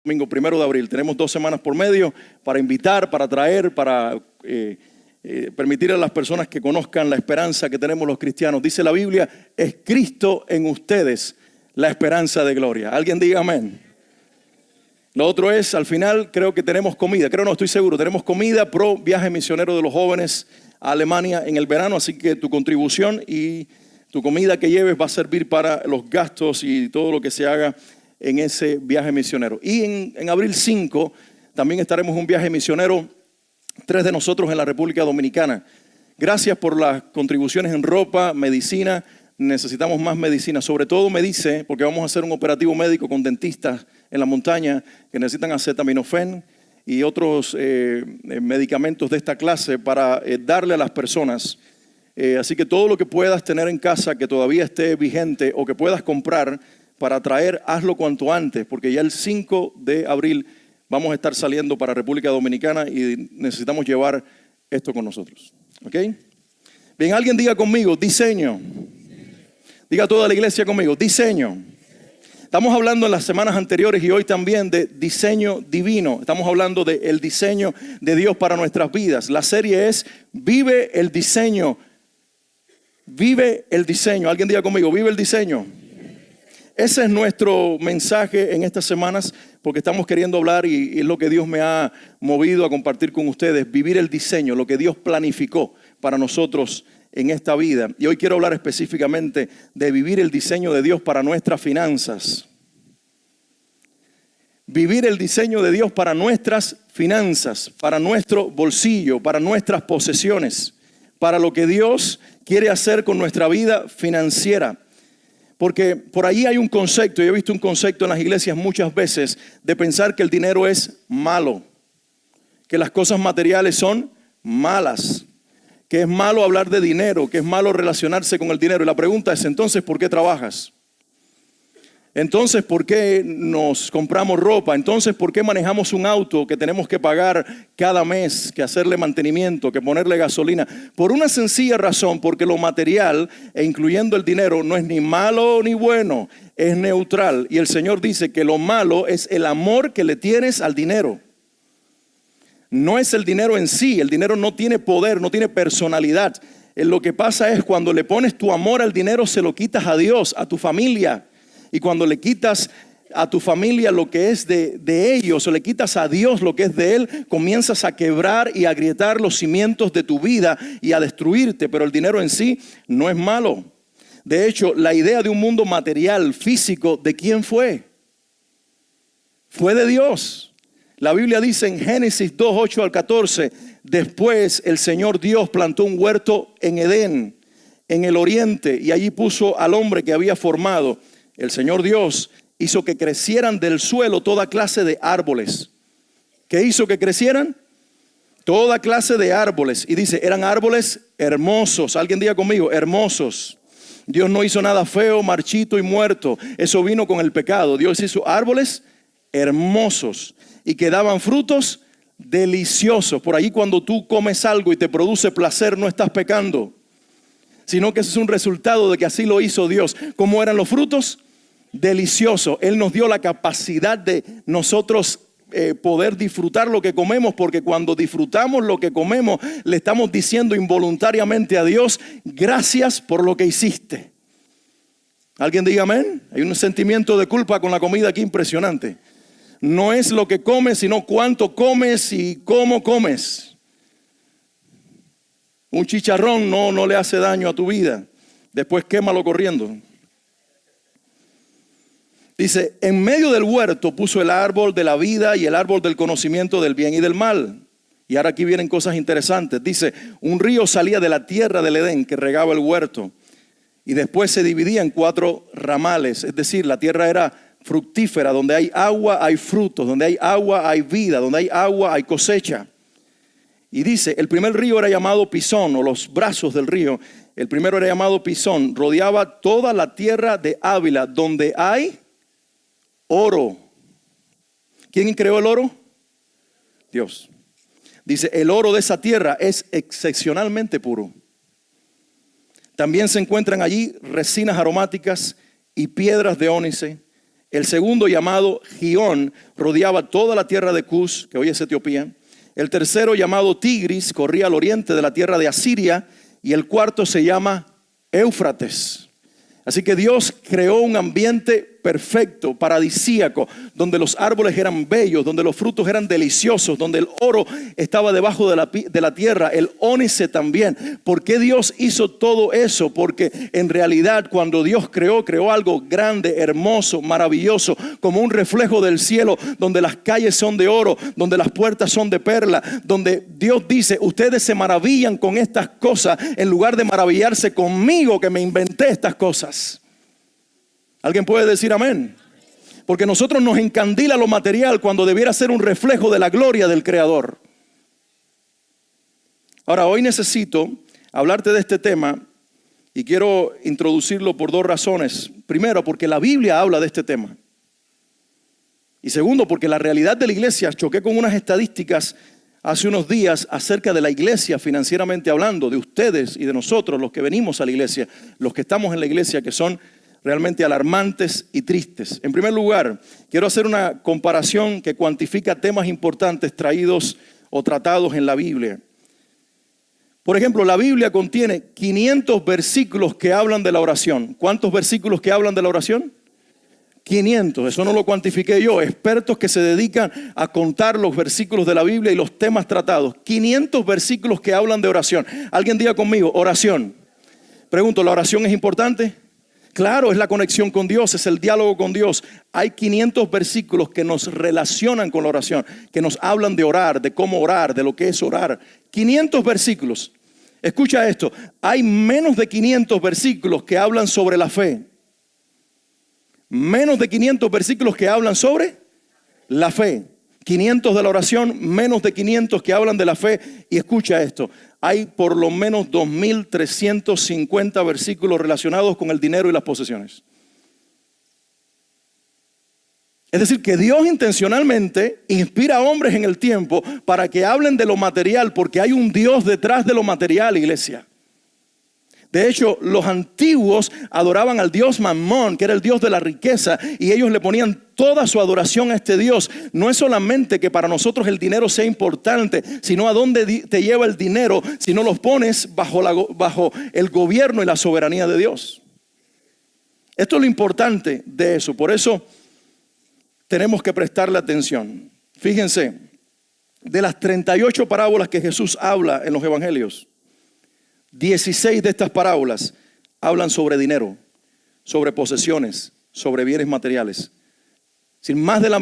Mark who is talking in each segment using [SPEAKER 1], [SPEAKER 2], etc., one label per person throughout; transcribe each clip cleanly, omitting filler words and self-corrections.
[SPEAKER 1] domingo 1 de abril. Tenemos 2 semanas por medio para invitar, para traer, para permitir a las personas que conozcan la esperanza que tenemos los cristianos. Dice la Biblia, es Cristo en ustedes la esperanza de gloria. ¿Alguien diga amén? Lo otro es, al final creo que tenemos comida, estoy seguro, tenemos comida pro viaje misionero de los jóvenes a Alemania en el verano, así que tu contribución y tu comida que lleves va a servir para los gastos y todo lo que se haga en ese viaje misionero. Y en abril 5 también estaremos en un viaje misionero, 3 de nosotros en la República Dominicana. Gracias por las contribuciones en ropa, medicina. Necesitamos más medicina. Sobre todo me dice, porque vamos a hacer un operativo médico con dentistas en la montaña que necesitan acetaminofén y otros medicamentos de esta clase para darle a las personas. Así que todo lo que puedas tener en casa que todavía esté vigente o que puedas comprar para traer, hazlo cuanto antes, porque ya el 5 de abril vamos a estar saliendo para República Dominicana y necesitamos llevar esto con nosotros. ¿Ok? Bien, alguien diga conmigo, diseño. Diga toda la iglesia conmigo, diseño. Estamos hablando en las semanas anteriores y hoy también de diseño divino. Estamos hablando del diseño de Dios para nuestras vidas. La serie es Vive el diseño. Vive el diseño. Alguien diga conmigo, vive el diseño. Ese es nuestro mensaje en estas semanas porque estamos queriendo hablar y es lo que Dios me ha movido a compartir con ustedes. Vivir el diseño, lo que Dios planificó para nosotros en esta vida. Y hoy quiero hablar específicamente de vivir el diseño de Dios para nuestras finanzas. Vivir el diseño de Dios para nuestras finanzas, para nuestro bolsillo, para nuestras posesiones, para lo que Dios quiere hacer con nuestra vida financiera. Porque por ahí hay un concepto, yo he visto un concepto en las iglesias muchas veces, de pensar que el dinero es malo, que las cosas materiales son malas, que es malo hablar de dinero, que es malo relacionarse con el dinero. Y la pregunta es, entonces, ¿por qué trabajas? Entonces, ¿por qué nos compramos ropa? Entonces, ¿por qué manejamos un auto que tenemos que pagar cada mes, que hacerle mantenimiento, que ponerle gasolina? Por una sencilla razón, porque lo material, e incluyendo el dinero, no es ni malo ni bueno, es neutral. Y el Señor dice que lo malo es el amor que le tienes al dinero. No es el dinero en sí, el dinero no tiene poder, no tiene personalidad. Lo que pasa es cuando le pones tu amor al dinero, se lo quitas a Dios, a tu familia. Y cuando le quitas a tu familia lo que es de ellos, o le quitas a Dios lo que es de Él, comienzas a quebrar y a agrietar los cimientos de tu vida y a destruirte. Pero el dinero en sí no es malo. De hecho, la idea de un mundo material, físico, ¿de quién fue? Fue de Dios. La Biblia dice en Génesis 2, 8 al 14, después el Señor Dios plantó un huerto en Edén, en el oriente, y allí puso al hombre que había formado. El Señor Dios hizo que crecieran del suelo toda clase de árboles. ¿Qué hizo que crecieran? Toda clase de árboles. Y dice, eran árboles hermosos. Alguien diga conmigo, hermosos. Dios no hizo nada feo, marchito y muerto. Eso vino con el pecado. Dios hizo árboles hermosos y que daban frutos deliciosos. Por ahí cuando tú comes algo y te produce placer, no estás pecando, sino que ese es un resultado de que así lo hizo Dios. ¿Cómo eran los frutos? Deliciosos. Él nos dio la capacidad de nosotros poder disfrutar lo que comemos, porque cuando disfrutamos lo que comemos, le estamos diciendo involuntariamente a Dios, gracias por lo que hiciste. ¿Alguien diga amén? Hay un sentimiento de culpa con la comida aquí impresionante. No es lo que comes, sino cuánto comes y cómo comes. Un chicharrón no le hace daño a tu vida. Después quémalo corriendo. Dice, en medio del huerto puso el árbol de la vida y el árbol del conocimiento del bien y del mal. Y ahora aquí vienen cosas interesantes. Dice, un río salía de la tierra del Edén que regaba el huerto. Y después se dividía en 4 ramales. Es decir, la tierra era fructífera, donde hay agua hay frutos, donde hay agua hay vida, donde hay agua hay cosecha. Y dice, el primer río era llamado Pisón, o los brazos del río. El primero era llamado Pisón, rodeaba toda la tierra de Ávila, donde hay oro. ¿Quién creó el oro? Dios. Dice, el oro de esa tierra es excepcionalmente puro. También se encuentran allí resinas aromáticas y piedras de ónice, El segundo, llamado Gihón, rodeaba toda la tierra de Cus, que hoy es Etiopía. El tercero, llamado Tigris, corría al oriente de la tierra de Asiria. Y el cuarto se llama Éufrates. Así que Dios creó un ambiente perfecto, paradisíaco, donde los árboles eran bellos, donde los frutos eran deliciosos, donde el oro estaba debajo de la tierra, el ónice también. ¿Por qué Dios hizo todo eso? Porque en realidad cuando Dios creó algo grande, hermoso, maravilloso, como un reflejo del cielo, donde las calles son de oro, donde las puertas son de perla, donde Dios dice, ustedes se maravillan con estas cosas en lugar de maravillarse conmigo que me inventé estas cosas. ¿Alguien puede decir amén? Porque nosotros nos encandila lo material cuando debiera ser un reflejo de la gloria del Creador. Ahora, hoy necesito hablarte de este tema y quiero introducirlo por dos razones. Primero, porque la Biblia habla de este tema. Y segundo, porque la realidad de la iglesia, choqué con unas estadísticas hace unos días acerca de la iglesia financieramente hablando, de ustedes y de nosotros, los que venimos a la iglesia, los que estamos en la iglesia, que son realmente alarmantes y tristes. En primer lugar, quiero hacer una comparación que cuantifica temas importantes traídos o tratados en la Biblia. Por ejemplo, la Biblia contiene 500 versículos que hablan de la oración. ¿Cuántos versículos que hablan de la oración? 500, eso no lo cuantifiqué yo. Expertos que se dedican a contar los versículos de la Biblia y los temas tratados. 500 versículos que hablan de oración. Alguien diga conmigo, oración. Pregunto, ¿la oración es importante? Claro, es la conexión con Dios, es el diálogo con Dios. Hay 500 versículos que nos relacionan con la oración, que nos hablan de orar, de cómo orar, de lo que es orar. 500 versículos. Escucha esto, hay menos de 500 versículos que hablan sobre la fe. Menos de 500 versículos que hablan sobre la fe. 500 de la oración, menos de 500 que hablan de la fe. Y escucha esto, hay por lo menos 2.350 versículos relacionados con el dinero y las posesiones. Es decir, que Dios intencionalmente inspira a hombres en el tiempo para que hablen de lo material, porque hay un Dios detrás de lo material, iglesia. De hecho, los antiguos adoraban al dios Mamón, que era el dios de la riqueza, y ellos le ponían toda su adoración a este Dios. No es solamente que para nosotros el dinero sea importante, sino a dónde te lleva el dinero si no los pones bajo el gobierno y la soberanía de Dios. Esto es lo importante de eso. Por eso tenemos que prestarle atención. Fíjense, de las 38 parábolas que Jesús habla en los evangelios, 16 de estas parábolas hablan sobre dinero, sobre posesiones, sobre bienes materiales. Es decir, más de la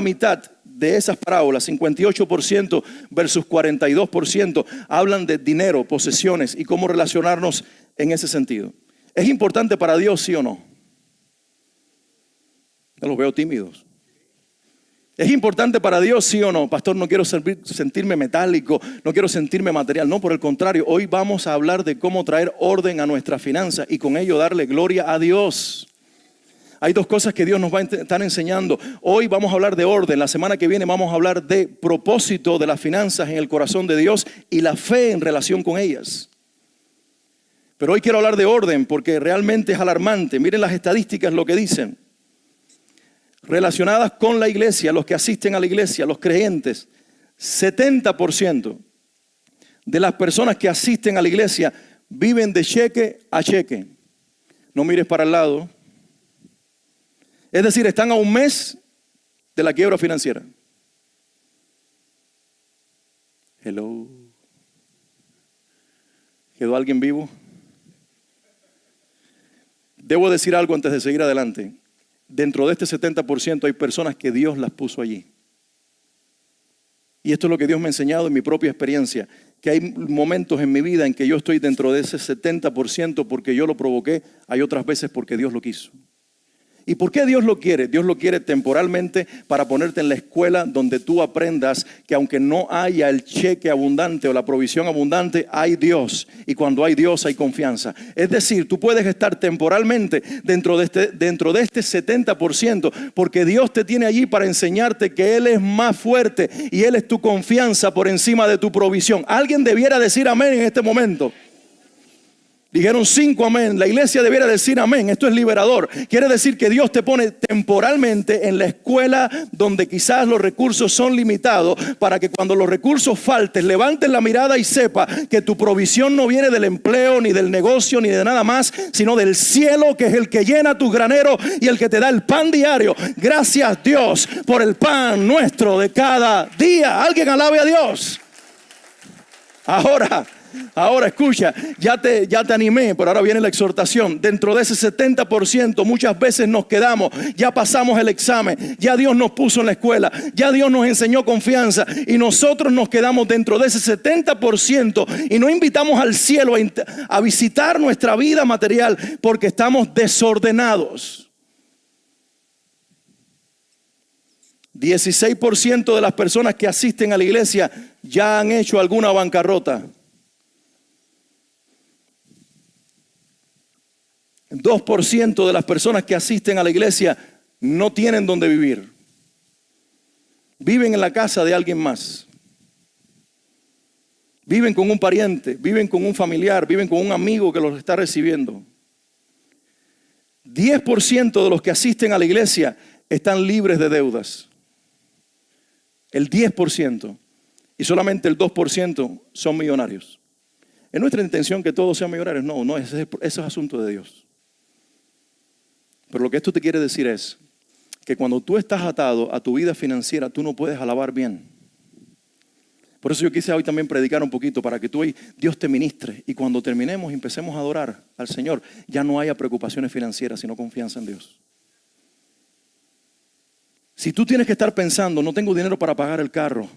[SPEAKER 1] mitad de esas parábolas, 58% versus 42%, hablan de dinero, posesiones y cómo relacionarnos en ese sentido. ¿Es importante para Dios, sí o no? Yo los veo tímidos. ¿Es importante para Dios, sí o no? Pastor, no quiero sentirme metálico, no quiero sentirme material. No, por el contrario, hoy vamos a hablar de cómo traer orden a nuestra finanza y con ello darle gloria a Dios. Hay dos cosas que Dios nos va a estar enseñando. Hoy vamos a hablar de orden, la semana que viene vamos a hablar de propósito de las finanzas en el corazón de Dios y la fe en relación con ellas. Pero hoy quiero hablar de orden porque realmente es alarmante. Miren las estadísticas, lo que dicen. Relacionadas con la iglesia, los que asisten a la iglesia, los creyentes, 70% de las personas que asisten a la iglesia viven de cheque a cheque. No mires para el lado. Es decir, están a un mes de la quiebra financiera. Hello. ¿Quedó alguien vivo? Debo decir algo antes de seguir adelante. Dentro de este 70% hay personas que Dios las puso allí. Y esto es lo que Dios me ha enseñado en mi propia experiencia, que hay momentos en mi vida en que yo estoy dentro de ese 70% porque yo lo provoqué, hay otras veces porque Dios lo quiso. ¿Y por qué Dios lo quiere? Dios lo quiere temporalmente para ponerte en la escuela donde tú aprendas que aunque no haya el cheque abundante o la provisión abundante, hay Dios. Y cuando hay Dios hay confianza. Es decir, tú puedes estar temporalmente dentro de este 70% porque Dios te tiene allí para enseñarte que Él es más fuerte y Él es tu confianza por encima de tu provisión. Alguien debiera decir amén en este momento. Dijeron 5 amén. La iglesia debiera decir amén. Esto es liberador. Quiere decir que Dios te pone temporalmente en la escuela donde quizás los recursos son limitados, para que cuando los recursos falten, levantes la mirada y sepa que tu provisión no viene del empleo, ni del negocio, ni de nada más, sino del cielo, que es el que llena tus graneros y el que te da el pan diario. Gracias, Dios, por el pan nuestro de cada día. Alguien alabe a Dios. Ahora escucha, ya te animé, pero ahora viene la exhortación. Dentro de ese 70% muchas veces nos quedamos, ya pasamos el examen, ya Dios nos puso en la escuela, ya Dios nos enseñó confianza, y nosotros nos quedamos dentro de ese 70% y no invitamos al cielo a visitar nuestra vida material porque estamos desordenados. 16% de las personas que asisten a la iglesia ya han hecho alguna bancarrota. 2% de las personas que asisten a la iglesia no tienen donde vivir. Viven en la casa de alguien más. Viven con un pariente, viven con un familiar, viven con un amigo que los está recibiendo. 10% de los que asisten a la iglesia están libres de deudas. El 10%. Y solamente el 2% son millonarios. ¿Es nuestra intención que todos sean millonarios? No, ese es asunto de Dios. Pero lo que esto te quiere decir es que cuando tú estás atado a tu vida financiera, tú no puedes alabar bien. Por eso yo quise hoy también predicar un poquito, para que tú y Dios te ministre. Y cuando terminemos y empecemos a adorar al Señor, ya no haya preocupaciones financieras, sino confianza en Dios. Si tú tienes que estar pensando, no tengo dinero para pagar el carro,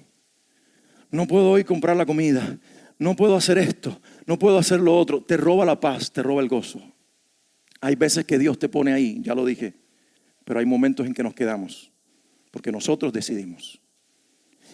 [SPEAKER 1] no puedo hoy comprar la comida, no puedo hacer esto, no puedo hacer lo otro, te roba la paz, te roba el gozo. Hay veces que Dios te pone ahí, ya lo dije, pero hay momentos en que nos quedamos, porque nosotros decidimos.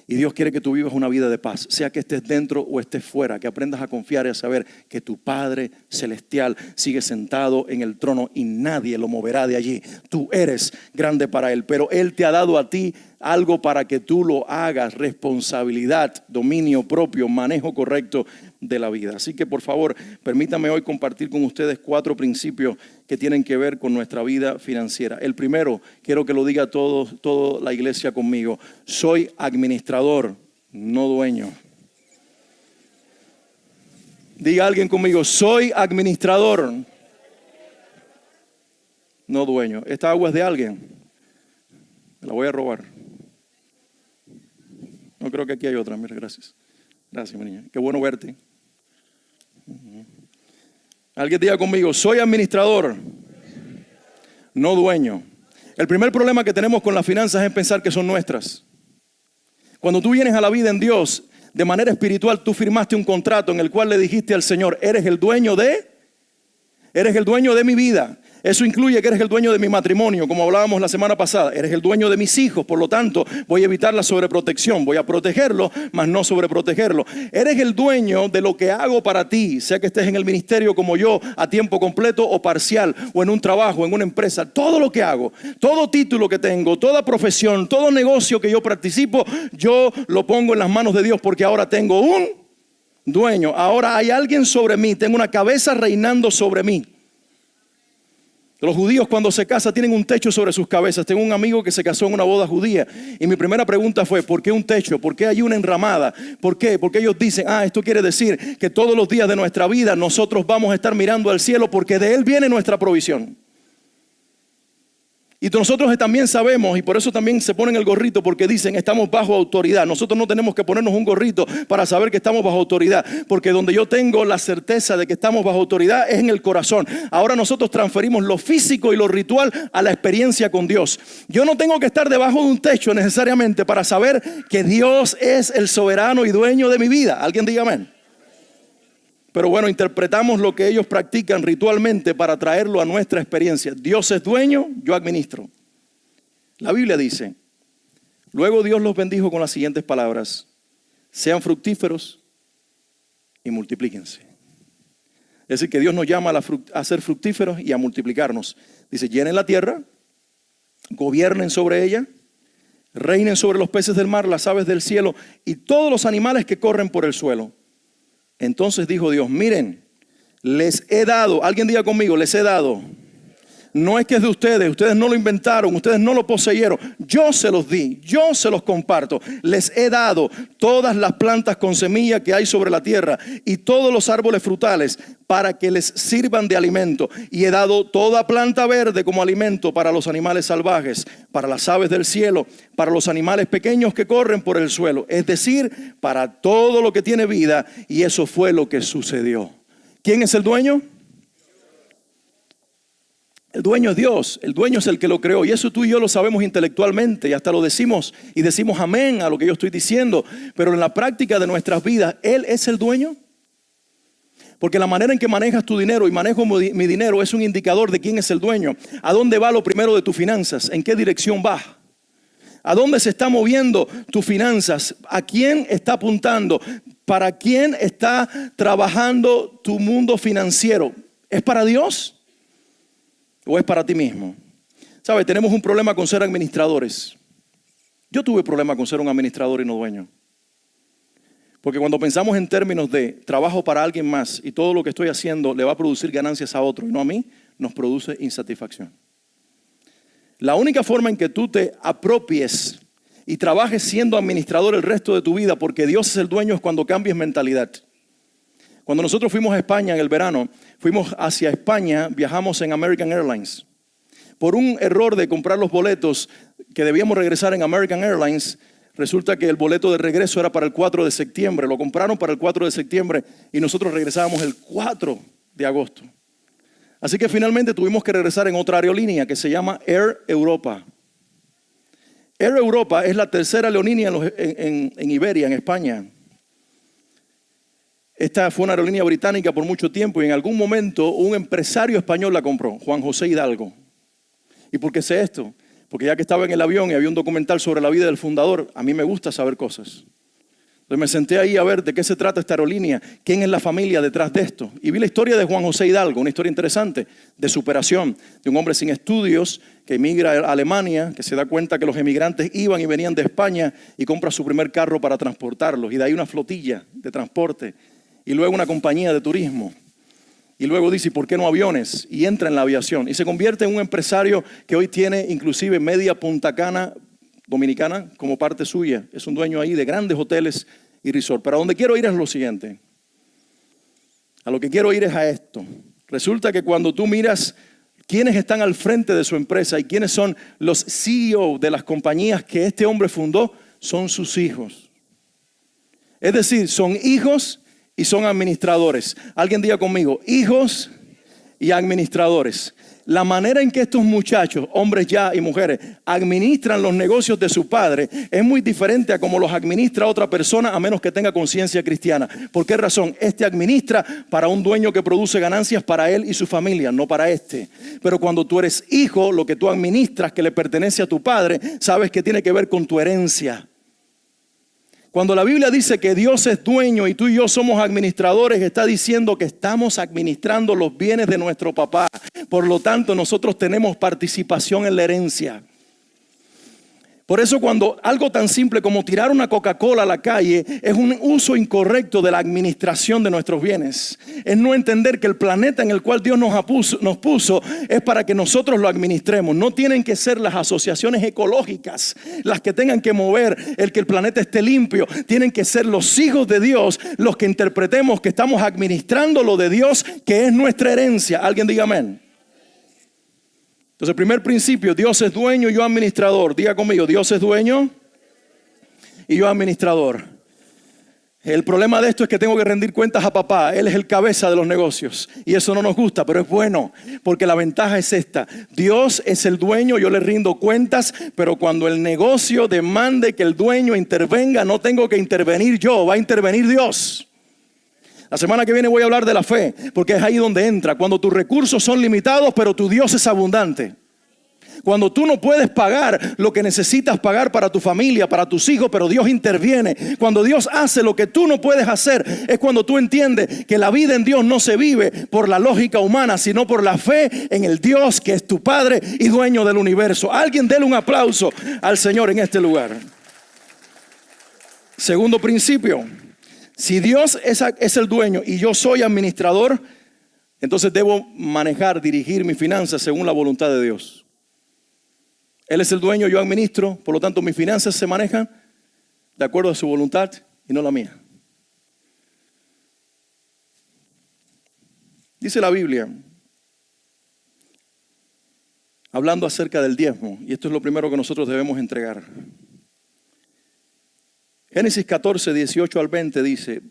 [SPEAKER 1] Y Dios quiere que tú vivas una vida de paz, sea que estés dentro o estés fuera, que aprendas a confiar y a saber que tu Padre Celestial sigue sentado en el trono y nadie lo moverá de allí. Tú eres grande para Él, pero Él te ha dado a ti algo para que tú lo hagas: responsabilidad, dominio propio, manejo correcto de la vida. Así que por favor, permítame hoy compartir con ustedes 4 principios que tienen que ver con nuestra vida financiera. El primero, quiero que lo diga toda la iglesia conmigo: soy administrador, no dueño. Diga alguien conmigo: soy administrador, no dueño. Esta agua es de alguien, me la voy a robar. No, creo que aquí hay otra. Mira, gracias. Gracias, mi niña. Qué bueno verte. Alguien diga conmigo: soy administrador, no dueño. El primer problema que tenemos con las finanzas es pensar que son nuestras. Cuando tú vienes a la vida en Dios, de manera espiritual, tú firmaste un contrato en el cual le dijiste al Señor: eres el dueño de mi vida. Eso incluye que eres el dueño de mi matrimonio, como hablábamos la semana pasada. Eres el dueño de mis hijos, por lo tanto voy a evitar la sobreprotección. Voy a protegerlo, mas no sobreprotegerlo. Eres el dueño de lo que hago para ti, sea que estés en el ministerio como yo, a tiempo completo o parcial, o en un trabajo, en una empresa. Todo lo que hago, todo título que tengo, toda profesión, todo negocio que yo participo, yo lo pongo en las manos de Dios, porque ahora tengo un dueño. Ahora hay alguien sobre mí, tengo una cabeza reinando sobre mí. Los judíos, cuando se casan, tienen un techo sobre sus cabezas. Tengo un amigo que se casó en una boda judía y mi primera pregunta fue: ¿por qué un techo? ¿Por qué hay una enramada? ¿Por qué? Porque ellos dicen: esto quiere decir que todos los días de nuestra vida nosotros vamos a estar mirando al cielo, porque de Él viene nuestra provisión. Y nosotros también sabemos, y por eso también se ponen el gorrito, porque dicen: estamos bajo autoridad. Nosotros no tenemos que ponernos un gorrito para saber que estamos bajo autoridad, porque donde yo tengo la certeza de que estamos bajo autoridad es en el corazón. Ahora nosotros transferimos lo físico y lo ritual a la experiencia con Dios. Yo no tengo que estar debajo de un techo necesariamente para saber que Dios es el soberano y dueño de mi vida. ¿Alguien diga amén? Pero bueno, interpretamos lo que ellos practican ritualmente para traerlo a nuestra experiencia. Dios es dueño, yo administro. La Biblia dice: luego Dios los bendijo con las siguientes palabras: sean fructíferos y multiplíquense. Es decir, que Dios nos llama a ser fructíferos y a multiplicarnos. Dice: llenen la tierra, gobiernen sobre ella, reinen sobre los peces del mar, las aves del cielo y todos los animales que corren por el suelo. Entonces dijo Dios: miren, Les he dado, alguien diga conmigo, les he dado. No es que es de ustedes, ustedes no lo inventaron, ustedes no lo poseyeron. Yo se los di, yo se los comparto. Les he dado todas las plantas con semilla que hay sobre la tierra y todos los árboles frutales para que les sirvan de alimento. Y he dado toda planta verde como alimento para los animales salvajes, para las aves del cielo, para los animales pequeños que corren por el suelo. Es decir, para todo lo que tiene vida. Y eso fue lo que sucedió. ¿Quién es el dueño? El dueño es Dios, el dueño es el que lo creó y eso tú y yo lo sabemos intelectualmente y hasta lo decimos y decimos amén a lo que yo estoy diciendo, pero en la práctica de nuestras vidas, ¿Él es el dueño? Porque la manera en que manejas tu dinero y manejo mi dinero es un indicador de quién es el dueño. ¿A dónde va lo primero de tus finanzas? ¿En qué dirección va? ¿A dónde se está moviendo tus finanzas? ¿A quién está apuntando? ¿Para quién está trabajando tu mundo financiero? ¿Es para Dios? ¿O es para ti mismo? ¿Sabes? Tenemos un problema con ser administradores. Yo tuve problema con ser un administrador y no dueño. Porque cuando pensamos en términos de trabajo para alguien más y todo lo que estoy haciendo le va a producir ganancias a otro y no a mí, nos produce insatisfacción. La única forma en que tú te apropies y trabajes siendo administrador el resto de tu vida, porque Dios es el dueño, es cuando cambies mentalidad. Cuando nosotros fuimos a España en el verano, fuimos hacia España, viajamos en American Airlines. Por un error de comprar los boletos que debíamos regresar en American Airlines, resulta que el boleto de regreso era para el 4 de septiembre. Lo compraron para el 4 de septiembre y nosotros regresábamos el 4 de agosto. Así que finalmente tuvimos que regresar en otra aerolínea que se llama Air Europa. Air Europa es la tercera aerolínea en Iberia, en España. Esta fue una aerolínea británica por mucho tiempo y en algún momento un empresario español la compró, Juan José Hidalgo. ¿Y por qué sé esto? Porque ya que estaba en el avión y había un documental sobre la vida del fundador, a mí me gusta saber cosas. Entonces me senté ahí a ver de qué se trata esta aerolínea, quién es la familia detrás de esto. Y vi la historia de Juan José Hidalgo, una historia interesante de superación, de un hombre sin estudios que emigra a Alemania, que se da cuenta que los emigrantes iban y venían de España y compra su primer carro para transportarlos. Y de ahí una flotilla de transporte. Y luego una compañía de turismo. Y luego dice, ¿por qué no aviones? Y entra en la aviación. Y se convierte en un empresario que hoy tiene inclusive media Punta Cana dominicana como parte suya. Es un dueño ahí de grandes hoteles y resorts. Pero a donde quiero ir es lo siguiente. A lo que quiero ir es a esto. Resulta que cuando tú miras quiénes están al frente de su empresa y quiénes son los CEO de las compañías que este hombre fundó, son sus hijos. Es decir, son hijos y son administradores. Alguien diga conmigo, hijos y administradores. La manera en que estos muchachos, hombres ya y mujeres, administran los negocios de su padre es muy diferente a cómo los administra otra persona a menos que tenga conciencia cristiana. ¿Por qué razón? Este administra para un dueño que produce ganancias para él y su familia, no para este. Pero cuando tú eres hijo, lo que tú administras que le pertenece a tu padre, sabes que tiene que ver con tu herencia. Cuando la Biblia dice que Dios es dueño y tú y yo somos administradores, está diciendo que estamos administrando los bienes de nuestro papá. Por lo tanto, nosotros tenemos participación en la herencia. Por eso cuando algo tan simple como tirar una Coca-Cola a la calle es un uso incorrecto de la administración de nuestros bienes. Es no entender que el planeta en el cual Dios nos puso es para que nosotros lo administremos. No tienen que ser las asociaciones ecológicas las que tengan que mover el que el planeta esté limpio. Tienen que ser los hijos de Dios los que interpretemos que estamos administrando lo de Dios, que es nuestra herencia. Alguien diga amén. Entonces, el primer principio, Dios es dueño y yo administrador. Diga conmigo, Dios es dueño y yo administrador. El problema de esto es que tengo que rendir cuentas a papá. Él es el cabeza de los negocios y eso no nos gusta, pero es bueno porque la ventaja es esta. Dios es el dueño, yo le rindo cuentas, pero cuando el negocio demande que el dueño intervenga, no tengo que intervenir yo, va a intervenir Dios. La semana que viene voy a hablar de la fe, porque es ahí donde entra. Cuando tus recursos son limitados, pero tu Dios es abundante. Cuando tú no puedes pagar lo que necesitas pagar para tu familia, para tus hijos, pero Dios interviene. Cuando Dios hace lo que tú no puedes hacer, es cuando tú entiendes que la vida en Dios no se vive por la lógica humana, sino por la fe en el Dios que es tu Padre y dueño del universo. Alguien déle un aplauso al Señor en este lugar. Segundo principio. Si Dios es el dueño y yo soy administrador, entonces debo manejar, dirigir mis finanzas según la voluntad de Dios. Él es el dueño, yo administro, por lo tanto mis finanzas se manejan de acuerdo a su voluntad y no la mía. Dice la Biblia, hablando acerca del diezmo, y esto es lo primero que nosotros debemos entregar. Génesis 14, 18 al 20 dice,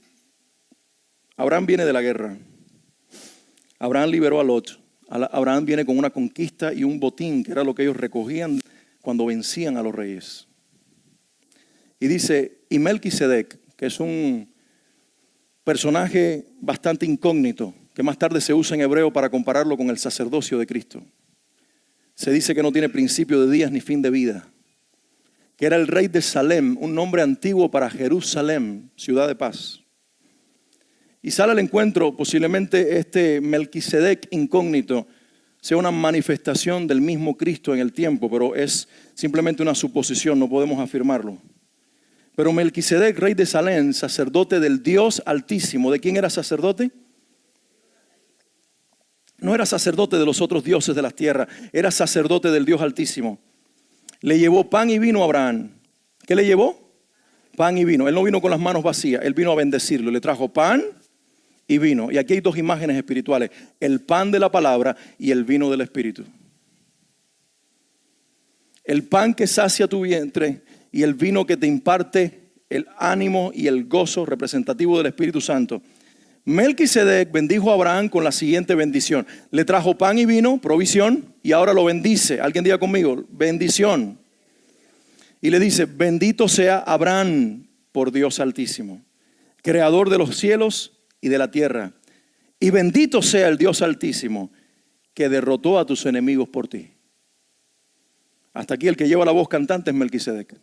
[SPEAKER 1] Abraham viene de la guerra. Abraham liberó a Lot. Abraham viene con una conquista y un botín, que era lo que ellos recogían cuando vencían a los reyes. Y dice, y Melquisedec, que es un personaje bastante incógnito, que más tarde se usa en hebreo para compararlo con el sacerdocio de Cristo. Se dice que no tiene principio de días ni fin de vida. Que era el rey de Salem, un nombre antiguo para Jerusalén, ciudad de paz. Y sale al encuentro, posiblemente este Melquisedec incógnito sea una manifestación del mismo Cristo en el tiempo, pero es simplemente una suposición, no podemos afirmarlo. Pero Melquisedec, rey de Salem, sacerdote del Dios Altísimo. ¿De quién era sacerdote? No era sacerdote de los otros dioses de la tierra, era sacerdote del Dios Altísimo. Le llevó pan y vino a Abraham. ¿Qué le llevó? Pan y vino. Él no vino con las manos vacías, él vino a bendecirlo. Le trajo pan y vino. Y aquí hay dos imágenes espirituales: el pan de la palabra y el vino del Espíritu. El pan que sacia tu vientre y el vino que te imparte el ánimo y el gozo representativo del Espíritu Santo. Melquisedec bendijo a Abraham con la siguiente bendición. Le trajo pan y vino, provisión, y ahora lo bendice. Alguien diga conmigo, bendición. Y le dice, bendito sea Abraham por Dios Altísimo, creador de los cielos y de la tierra. Y bendito sea el Dios Altísimo que derrotó a tus enemigos por ti. Hasta aquí el que lleva la voz cantante es Melquisedec.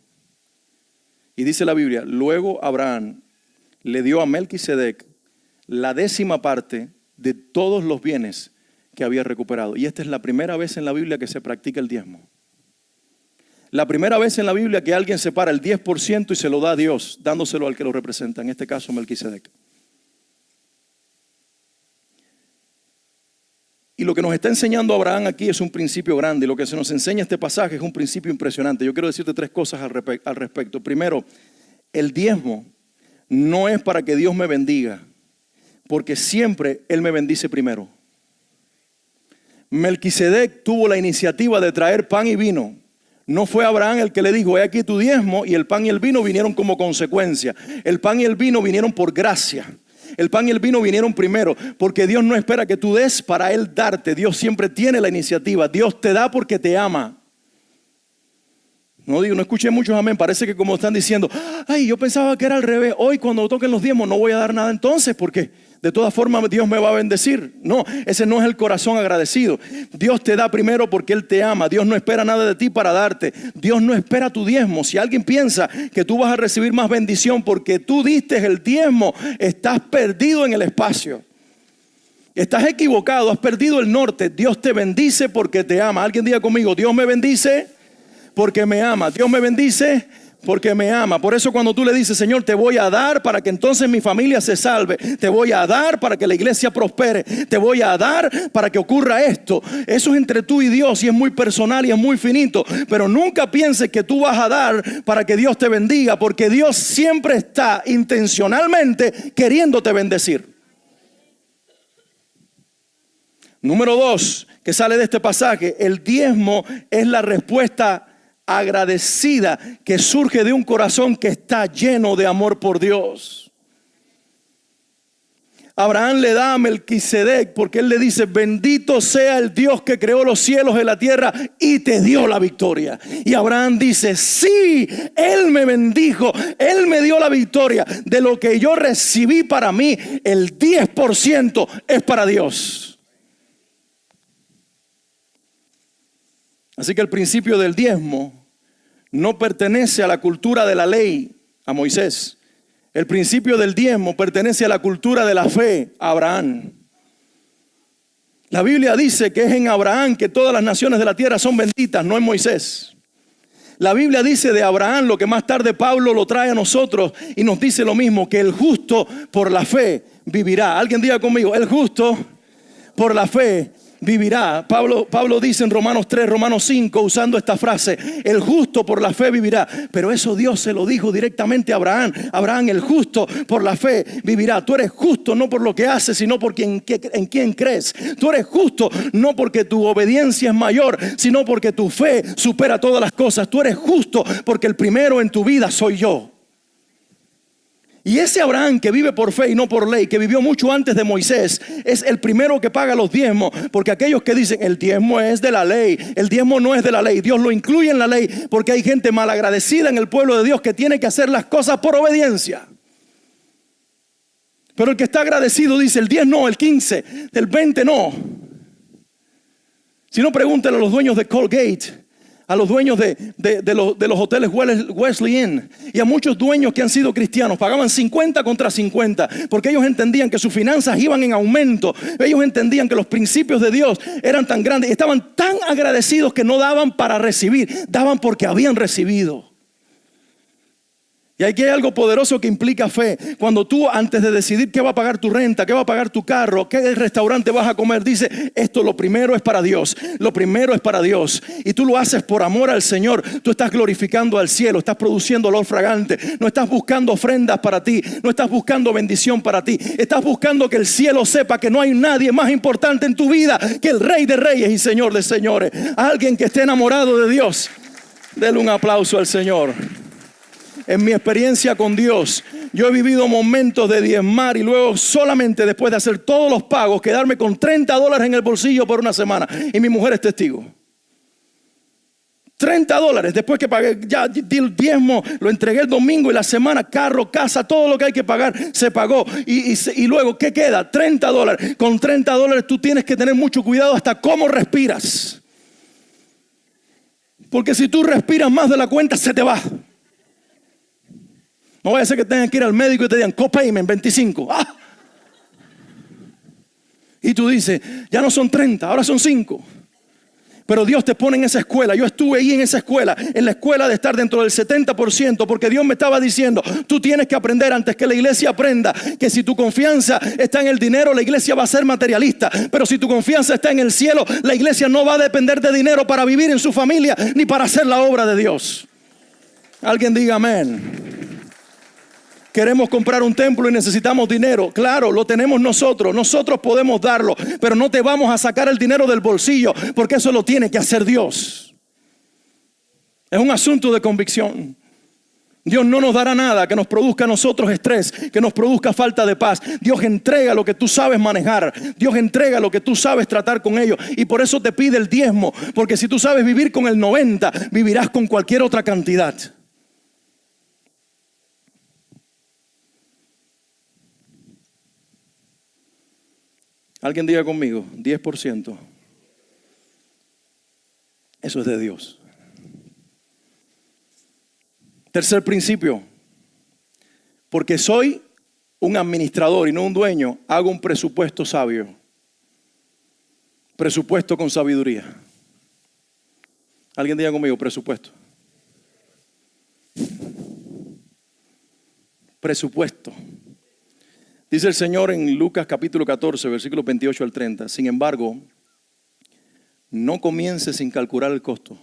[SPEAKER 1] Y dice la Biblia, luego Abraham le dio a Melquisedec la 10ª parte de todos los bienes que había recuperado. Y esta es la primera vez en la Biblia que se practica el diezmo. La primera vez en la Biblia que alguien separa el 10% y se lo da a Dios, dándoselo al que lo representa, en este caso Melquisedec. Y lo que nos está enseñando Abraham aquí es un principio grande. Y lo que se nos enseña este pasaje es un principio impresionante. Yo quiero decirte 3 cosas al respecto. Primero, el diezmo no es para que Dios me bendiga, porque siempre Él me bendice primero. Melquisedec tuvo la iniciativa de traer pan y vino. No fue Abraham el que le dijo, he aquí tu diezmo, y el pan y el vino vinieron como consecuencia. El pan y el vino vinieron por gracia. El pan y el vino vinieron primero, porque Dios no espera que tú des para Él darte. Dios siempre tiene la iniciativa. Dios te da porque te ama. No escuché muchos amén. Parece que como están diciendo, ay, yo pensaba que era al revés. Hoy cuando toquen los diezmos no voy a dar nada entonces, porque de todas formas Dios me va a bendecir. No, ese no es el corazón agradecido. Dios te da primero porque Él te ama. Dios no espera nada de ti para darte. Dios no espera tu diezmo. Si alguien piensa que tú vas a recibir más bendición porque tú diste el diezmo, estás perdido en el espacio. Estás equivocado, has perdido el norte. Dios te bendice porque te ama. Alguien diga conmigo, Dios me bendice porque me ama. Dios me bendice porque me ama. Por eso cuando tú le dices, Señor, te voy a dar para que entonces mi familia se salve, te voy a dar para que la iglesia prospere, te voy a dar para que ocurra esto. Eso es entre tú y Dios y es muy personal y es muy finito. Pero nunca pienses que tú vas a dar para que Dios te bendiga, porque Dios siempre está intencionalmente queriéndote bendecir. Número 2, que sale de este pasaje, el diezmo es la respuesta agradecida que surge de un corazón que está lleno de amor por Dios. Abraham le da a Melquisedec porque él le dice, bendito sea el Dios que creó los cielos y la tierra y te dio la victoria. Y Abraham dice, sí, Él me bendijo, Él me dio la victoria. De lo que yo recibí para mí, el 10% es para Dios. Así que el principio del diezmo no pertenece a la cultura de la ley, a Moisés. El principio del diezmo pertenece a la cultura de la fe, a Abraham. La Biblia dice que es en Abraham que todas las naciones de la tierra son benditas, no en Moisés. La Biblia dice de Abraham lo que más tarde Pablo lo trae a nosotros y nos dice lo mismo, que el justo por la fe vivirá. Alguien diga conmigo, el justo por la fe vivirá. Pablo dice en Romanos 3, Romanos 5, usando esta frase, el justo por la fe vivirá. Pero eso Dios se lo dijo directamente a Abraham. Abraham, el justo por la fe vivirá. Tú eres justo no por lo que haces, sino por en quién crees. Tú eres justo no porque tu obediencia es mayor, sino porque tu fe supera todas las cosas. Tú eres justo porque el primero en tu vida soy yo. Y ese Abraham que vive por fe y no por ley, que vivió mucho antes de Moisés, es el primero que paga los diezmos. Porque aquellos que dicen el diezmo es de la ley, el diezmo no es de la ley, Dios lo incluye en la ley, porque hay gente malagradecida en el pueblo de Dios que tiene que hacer las cosas por obediencia. Pero el que está agradecido dice el 10 no, el 15, el 20 no. Si no, pregúntale a los dueños de Colgate, a los dueños de los hoteles Wesley Inn y a muchos dueños que han sido cristianos. Pagaban 50 contra 50 porque ellos entendían que sus finanzas iban en aumento. Ellos entendían que los principios de Dios eran tan grandes y estaban tan agradecidos que no daban para recibir, daban porque habían recibido. Y aquí hay algo poderoso que implica fe. Cuando tú, antes de decidir qué va a pagar tu renta, qué va a pagar tu carro, qué restaurante vas a comer, dice, esto lo primero es para Dios. Lo primero es para Dios. Y tú lo haces por amor al Señor. Tú estás glorificando al cielo, estás produciendo olor fragante. No estás buscando ofrendas para ti, no estás buscando bendición para ti. Estás buscando que el cielo sepa que no hay nadie más importante en tu vida que el Rey de Reyes y Señor de Señores. Alguien que esté enamorado de Dios. Dele un aplauso al Señor. En mi experiencia con Dios, yo he vivido momentos de diezmar y luego solamente después de hacer todos los pagos, quedarme con $30 en el bolsillo por una semana. Y mi mujer es testigo. $30 después que pagué, ya di el diezmo, lo entregué el domingo y la semana, carro, casa, todo lo que hay que pagar se pagó. Y luego, ¿qué queda? $30. Con $30 tú tienes que tener mucho cuidado hasta cómo respiras. Porque si tú respiras más de la cuenta, se te va. No vaya a ser que tengan que ir al médico y te digan copayment 25. ¡Ah! Y tú dices, ya no son 30, ahora son 5. Pero Dios te pone en esa escuela. Yo estuve ahí en esa escuela, en la escuela de estar dentro del 70%, porque Dios me estaba diciendo, tú tienes que aprender antes que la iglesia aprenda que si tu confianza está en el dinero, la iglesia va a ser materialista. Pero si tu confianza está en el cielo, la iglesia no va a depender de dinero para vivir en su familia ni para hacer la obra de Dios. Alguien diga amén. Queremos comprar un templo y necesitamos dinero. Claro, lo tenemos nosotros. Nosotros podemos darlo. Pero no te vamos a sacar el dinero del bolsillo, porque eso lo tiene que hacer Dios. Es un asunto de convicción. Dios no nos dará nada que nos produzca a nosotros estrés, que nos produzca falta de paz. Dios entrega lo que tú sabes manejar. Dios entrega lo que tú sabes tratar con ellos. Y por eso te pide el diezmo. Porque si tú sabes vivir con el 90, vivirás con cualquier otra cantidad. Alguien diga conmigo, 10%. Eso es de Dios. Tercer principio. Porque soy un administrador y no un dueño, hago un presupuesto sabio. Presupuesto con sabiduría. Alguien diga conmigo, presupuesto. Presupuesto. Dice el Señor en Lucas capítulo 14, versículos 28 al 30. Sin embargo, no comiences sin calcular el costo.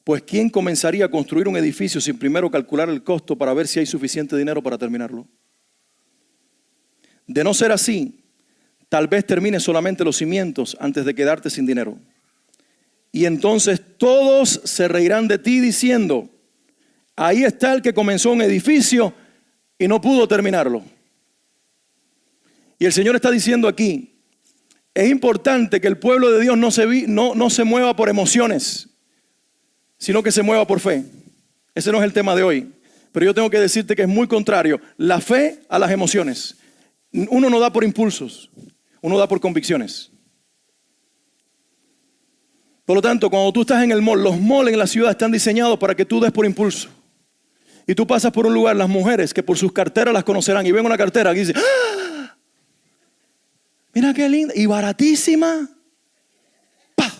[SPEAKER 1] Pues ¿quién comenzaría a construir un edificio sin primero calcular el costo para ver si hay suficiente dinero para terminarlo? De no ser así, tal vez termines solamente los cimientos antes de quedarte sin dinero. Y entonces todos se reirán de ti diciendo, ahí está el que comenzó un edificio y no pudo terminarlo. Y el Señor está diciendo aquí, es importante que el pueblo de Dios no se mueva por emociones, sino que se mueva por fe. Ese no es el tema de hoy. Pero yo tengo que decirte que es muy contrario la fe a las emociones. Uno no da por impulsos, uno da por convicciones. Por lo tanto, cuando tú estás en el mall, los malls en la ciudad están diseñados para que tú des por impulso. Y tú pasas por un lugar, las mujeres que por sus carteras las conocerán y ven una cartera y dicen, ¡ah! Mira qué linda y baratísima. ¡Pah!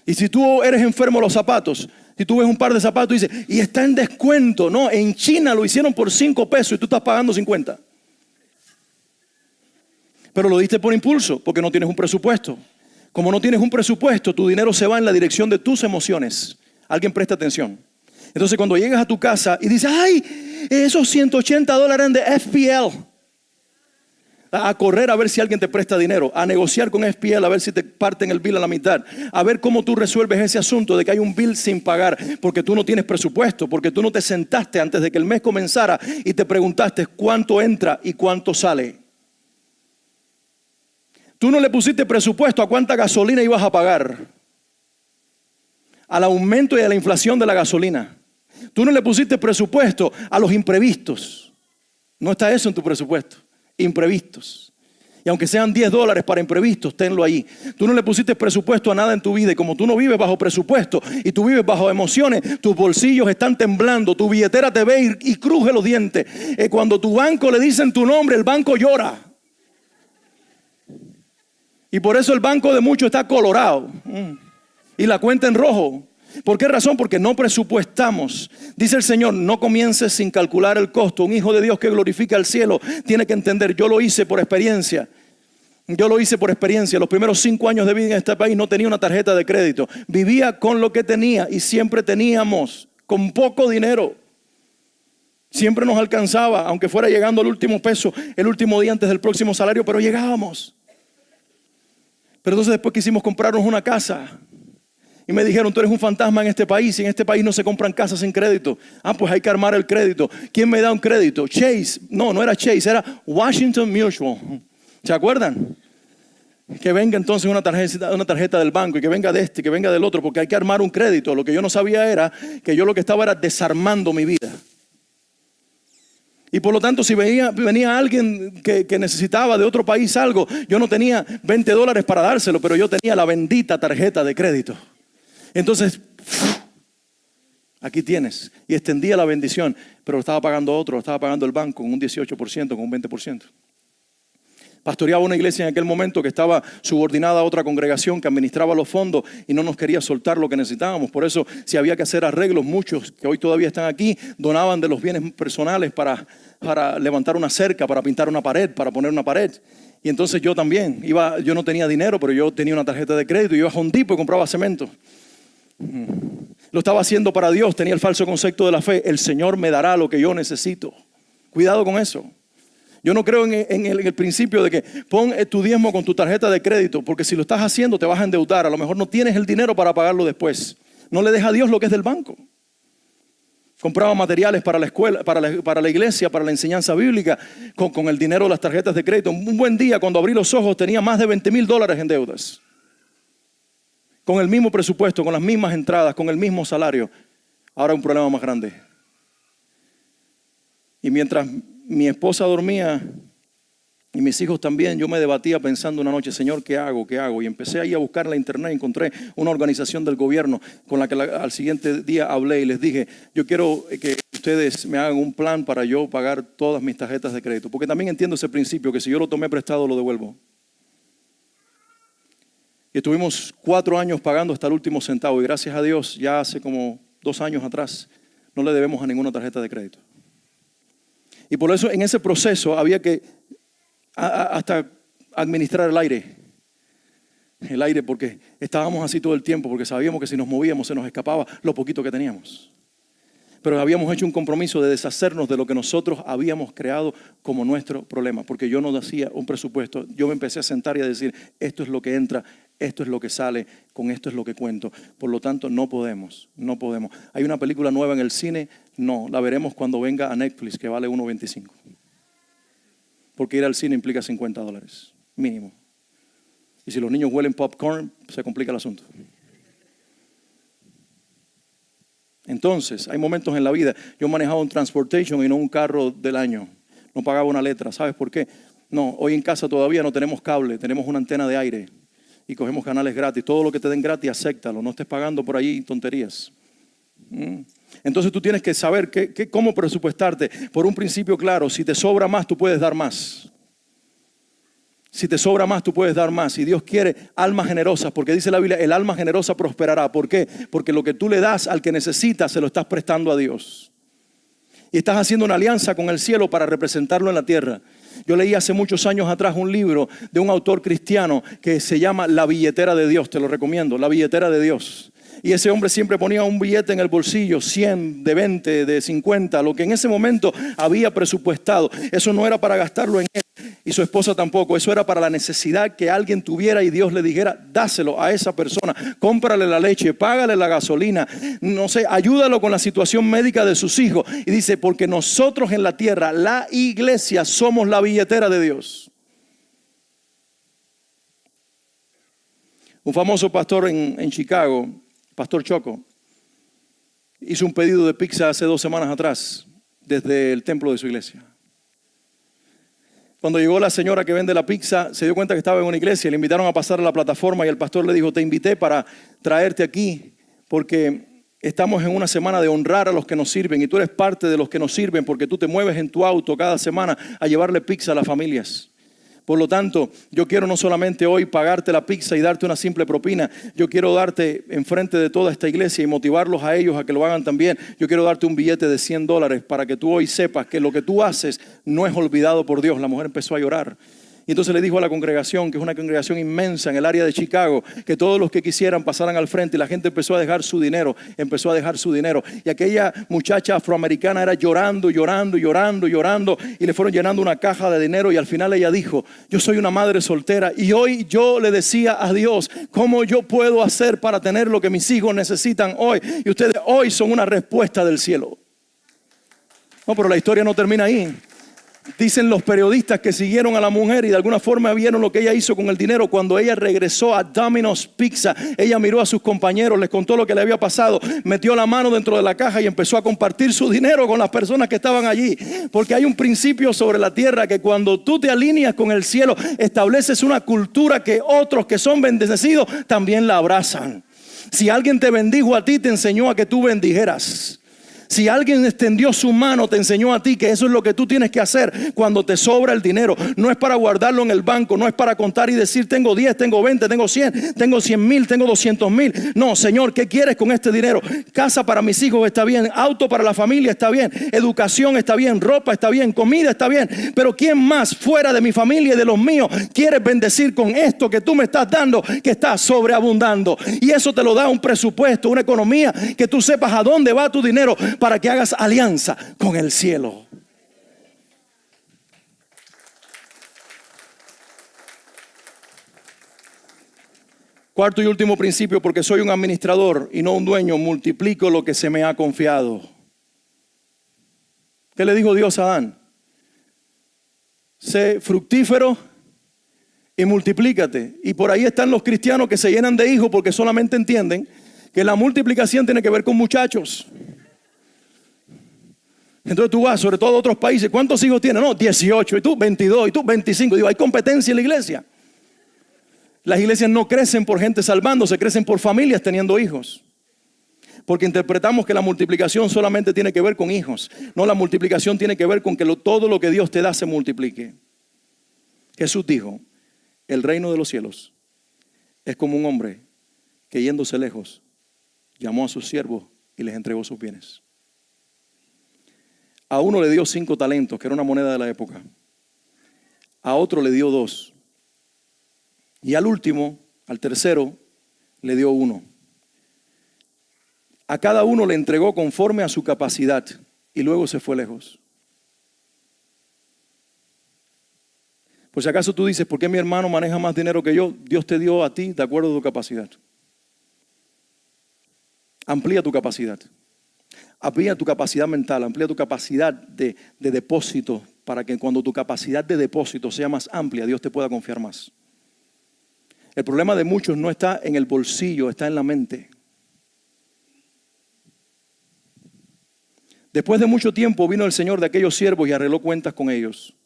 [SPEAKER 1] Y si tú eres enfermo de los zapatos, si tú ves un par de zapatos y dices, y está en descuento, no, en China lo hicieron por $5 y tú estás pagando 50. Pero lo diste por impulso, porque no tienes un presupuesto. Como no tienes un presupuesto, tu dinero se va en la dirección de tus emociones. Alguien presta atención. Entonces cuando llegas a tu casa y dices, ay, esos $180 de FPL. A correr a ver si alguien te presta dinero, a negociar con FPL a ver si te parten el bill a la mitad, a ver cómo tú resuelves ese asunto de que hay un bill sin pagar, porque tú no tienes presupuesto, porque tú no te sentaste antes de que el mes comenzara y te preguntaste cuánto entra y cuánto sale. Tú no le pusiste presupuesto a cuánta gasolina ibas a pagar, al aumento y a la inflación de la gasolina. Tú no le pusiste presupuesto a los imprevistos. No está eso en tu presupuesto. Imprevistos. Y aunque sean $10 para imprevistos, tenlo ahí. Tú no le pusiste presupuesto a nada en tu vida. Y como tú no vives bajo presupuesto y tú vives bajo emociones, tus bolsillos están temblando, tu billetera te ve y cruje los dientes. Cuando tu banco le dicen tu nombre, el banco llora. Y por eso el banco de muchos está colorado. Y la cuenta en rojo. ¿Por qué razón? Porque no presupuestamos. Dice el Señor, no comiences sin calcular el costo. Un hijo de Dios que glorifica al cielo tiene que entender, yo lo hice por experiencia. Yo lo hice por experiencia. Los primeros 5 años de vida en este país no tenía una tarjeta de crédito. Vivía con lo que tenía y siempre teníamos, con poco dinero. Siempre nos alcanzaba, aunque fuera llegando el último peso, el último día antes del próximo salario, pero llegábamos. Pero entonces después quisimos comprarnos una casa. Y me dijeron, tú eres un fantasma en este país. Y en este país no se compran casas sin crédito. Pues hay que armar el crédito. ¿Quién me da un crédito? Chase. No era Chase, era Washington Mutual. ¿Se acuerdan? Que venga entonces una tarjeta del banco y que venga de este, que venga del otro, porque hay que armar un crédito. Lo que yo no sabía era que yo lo que estaba era desarmando mi vida. Y por lo tanto, si venía alguien que necesitaba de otro país algo, yo no tenía $20 para dárselo, pero yo tenía la bendita tarjeta de crédito. Entonces, aquí tienes. Y extendía la bendición, pero lo estaba pagando otro, lo estaba pagando el banco con un 18%, con un 20%. Pastoreaba una iglesia en aquel momento que estaba subordinada a otra congregación que administraba los fondos y no nos quería soltar lo que necesitábamos. Por eso, si había que hacer arreglos, muchos que hoy todavía están aquí, donaban de los bienes personales para levantar una cerca, para pintar una pared, para poner una pared. Y entonces yo también, yo no tenía dinero, pero yo tenía una tarjeta de crédito, iba a Home Depot y compraba cemento. Lo estaba haciendo para Dios, tenía el falso concepto de la fe. El Señor me dará lo que yo necesito. Cuidado con eso. Yo no creo en el principio de que pon tu diezmo con tu tarjeta de crédito, porque si lo estás haciendo te vas a endeudar. A lo mejor no tienes el dinero para pagarlo después. No le deja a Dios lo que es del banco. Compraba materiales para la escuela, para la iglesia, para la enseñanza bíblica, con el dinero de las tarjetas de crédito. Un buen día, cuando abrí los ojos, tenía más de $20,000 en deudas. Con el mismo presupuesto, con las mismas entradas, con el mismo salario. Ahora un problema más grande. Y mientras mi esposa dormía y mis hijos también, yo me debatía pensando una noche, Señor, ¿qué hago? ¿Qué hago? Y empecé ahí a buscar en la internet, encontré una organización del gobierno con la que al siguiente día hablé y les dije, yo quiero que ustedes me hagan un plan para yo pagar todas mis tarjetas de crédito. Porque también entiendo ese principio, que si yo lo tomé prestado, lo devuelvo. Y estuvimos 4 años pagando hasta el último centavo y gracias a Dios, ya hace como 2 años atrás, no le debemos a ninguna tarjeta de crédito. Y por eso en ese proceso había que hasta administrar el aire. El aire, porque estábamos así todo el tiempo, porque sabíamos que si nos movíamos se nos escapaba lo poquito que teníamos. Pero habíamos hecho un compromiso de deshacernos de lo que nosotros habíamos creado como nuestro problema, porque yo no hacía un presupuesto. Yo me empecé a sentar y a decir, esto es lo que entra, esto es lo que sale, con esto es lo que cuento. Por lo tanto, no podemos. ¿Hay una película nueva en el cine? No, la veremos cuando venga a Netflix, que vale $1.25. Porque ir al cine implica $50, mínimo. Y si los niños huelen popcorn, se complica el asunto. Entonces, hay momentos en la vida, yo manejaba un transportation y no un carro del año. No pagaba una letra, ¿sabes por qué? No, hoy en casa todavía no tenemos cable, tenemos una antena de aire y cogemos canales gratis. Todo lo que te den gratis, acéptalo, no estés pagando por ahí tonterías. Entonces tú tienes que saber cómo presupuestarte por un principio claro. Si te sobra más, tú puedes dar más. Si te sobra más, tú puedes dar más. Y Dios quiere almas generosas, porque dice la Biblia, el alma generosa prosperará. ¿Por qué? Porque lo que tú le das al que necesita, se lo estás prestando a Dios. Y estás haciendo una alianza con el cielo para representarlo en la tierra. Yo leí hace muchos años atrás un libro de un autor cristiano que se llama La billetera de Dios. Te lo recomiendo, La billetera de Dios. Y ese hombre siempre ponía un billete en el bolsillo, 100, de 20, de 50, lo que en ese momento había presupuestado. Eso no era para gastarlo en él y su esposa tampoco. Eso era para la necesidad que alguien tuviera y Dios le dijera, dáselo a esa persona, cómprale la leche, págale la gasolina, no sé, ayúdalo con la situación médica de sus hijos. Y dice, porque nosotros en la tierra, la iglesia, somos la billetera de Dios. Un famoso pastor en Chicago, Pastor Choco, hizo un pedido de pizza hace 2 semanas atrás desde el templo de su iglesia. Cuando llegó la señora que vende la pizza, se dio cuenta que estaba en una iglesia, le invitaron a pasar a la plataforma y el pastor le dijo, te invité para traerte aquí porque estamos en una semana de honrar a los que nos sirven y tú eres parte de los que nos sirven porque tú te mueves en tu auto cada semana a llevarle pizza a las familias. Por lo tanto, yo quiero no solamente hoy pagarte la pizza y darte una simple propina, yo quiero darte enfrente de toda esta iglesia y motivarlos a ellos a que lo hagan también. Yo quiero darte un billete de $100 para que tú hoy sepas que lo que tú haces no es olvidado por Dios. La mujer empezó a llorar. Y entonces le dijo a la congregación, que es una congregación inmensa en el área de Chicago, que todos los que quisieran pasaran al frente y la gente empezó a dejar su dinero, Y aquella muchacha afroamericana era llorando y le fueron llenando una caja de dinero y al final ella dijo, yo soy una madre soltera y hoy yo le decía a Dios, ¿cómo yo puedo hacer para tener lo que mis hijos necesitan hoy? Y ustedes hoy son una respuesta del cielo. No, pero la historia no termina ahí. Dicen los periodistas que siguieron a la mujer y de alguna forma vieron lo que ella hizo con el dinero. Cuando ella regresó a Domino's Pizza, ella miró a sus compañeros, les contó lo que le había pasado, metió la mano dentro de la caja y empezó a compartir su dinero con las personas que estaban allí. Porque hay un principio sobre la tierra que cuando tú te alineas con el cielo, estableces una cultura que otros que son bendecidos también la abrazan. Si alguien te bendijo a ti, te enseñó a que tú bendijeras. Si alguien extendió su mano, te enseñó a ti que eso es lo que tú tienes que hacer cuando te sobra el dinero. No es para guardarlo en el banco, no es para contar y decir tengo 10, tengo 20, tengo 100, tengo 100,000, tengo 200,000. No, Señor, ¿qué quieres con este dinero? Casa para mis hijos está bien, auto para la familia está bien, educación está bien, ropa está bien, comida está bien. Pero ¿quién más fuera de mi familia y de los míos quieres bendecir con esto que tú me estás dando, que está sobreabundando? Y eso te lo da un presupuesto, una economía, que tú sepas a dónde va tu dinero, para que hagas alianza con el cielo. Cuarto y último principio, porque soy un administrador y no un dueño, multiplico lo que se me ha confiado. ¿Qué le dijo Dios a Adán? Sé fructífero y multiplícate. Y por ahí están los cristianos que se llenan de hijos porque solamente entienden que la multiplicación tiene que ver con muchachos. Entonces tú vas, sobre todo a otros países, ¿cuántos hijos tienes? No, 18, y tú 22, y tú 25. Digo, hay competencia en la iglesia. Las iglesias no crecen por gente salvándose, crecen por familias teniendo hijos. Porque interpretamos que la multiplicación solamente tiene que ver con hijos. No, la multiplicación tiene que ver con que todo lo que Dios te da se multiplique. Jesús dijo, el reino de los cielos es como un hombre que yéndose lejos, llamó a sus siervos y les entregó sus bienes. A uno le dio 5 talentos, que era una moneda de la época. A otro le dio 2. Y al último, al tercero, le dio 1. A cada uno le entregó conforme a su capacidad y luego se fue lejos. Por si acaso tú dices, ¿por qué mi hermano maneja más dinero que yo? Dios te dio a ti de acuerdo a tu capacidad. Amplía tu capacidad. Amplía tu capacidad mental, amplía tu capacidad de depósito para que cuando tu capacidad de depósito sea más amplia, Dios te pueda confiar más. El problema de muchos no está en el bolsillo, está en la mente. Después de mucho tiempo vino el Señor de aquellos siervos y arregló cuentas con ellos.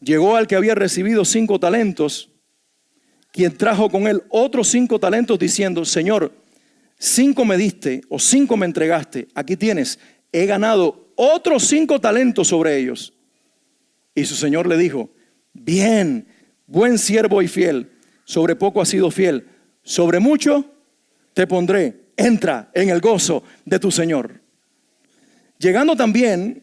[SPEAKER 1] Llegó al que había recibido 5 talentos, quien trajo con él otros 5 talentos diciendo, Señor, 5 me diste o 5 me entregaste, aquí tienes, he ganado otros 5 talentos sobre ellos. Y su señor le dijo, bien, buen siervo y fiel, sobre poco has sido fiel, sobre mucho te pondré, entra en el gozo de tu Señor. Llegando también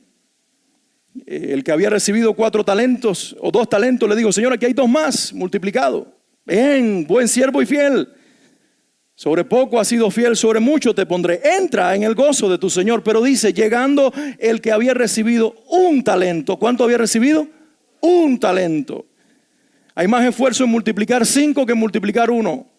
[SPEAKER 1] El que había recibido 4 talentos o 2 talentos le dijo: Señor, aquí hay 2 más multiplicado. Bien, buen siervo y fiel. Sobre poco has sido fiel, sobre mucho te pondré. Entra en el gozo de tu Señor. Pero dice, llegando el que había recibido 1 talento. ¿Cuánto había recibido? 1 talento. Hay más esfuerzo en multiplicar 5 que en multiplicar 1.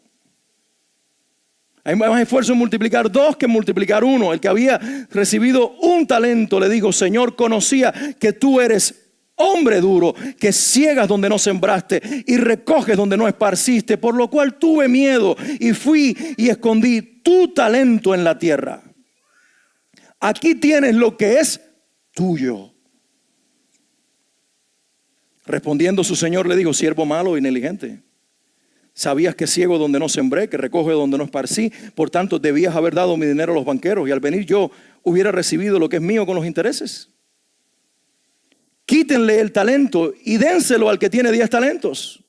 [SPEAKER 1] Hay más esfuerzo en multiplicar 2 que en multiplicar 1. El que había recibido 1 talento le dijo: Señor, conocía que tú eres hombre duro, que ciegas donde no sembraste y recoges donde no esparciste, por lo cual tuve miedo y fui y escondí tu talento en la tierra. Aquí tienes lo que es tuyo. Respondiendo su señor le dijo: siervo malo y negligente, sabías que ciego donde no sembré, que recoge donde no esparcí, por tanto debías haber dado mi dinero a los banqueros y al venir yo hubiera recibido lo que es mío con los intereses. Quítenle el talento y dénselo al que tiene 10 talentos.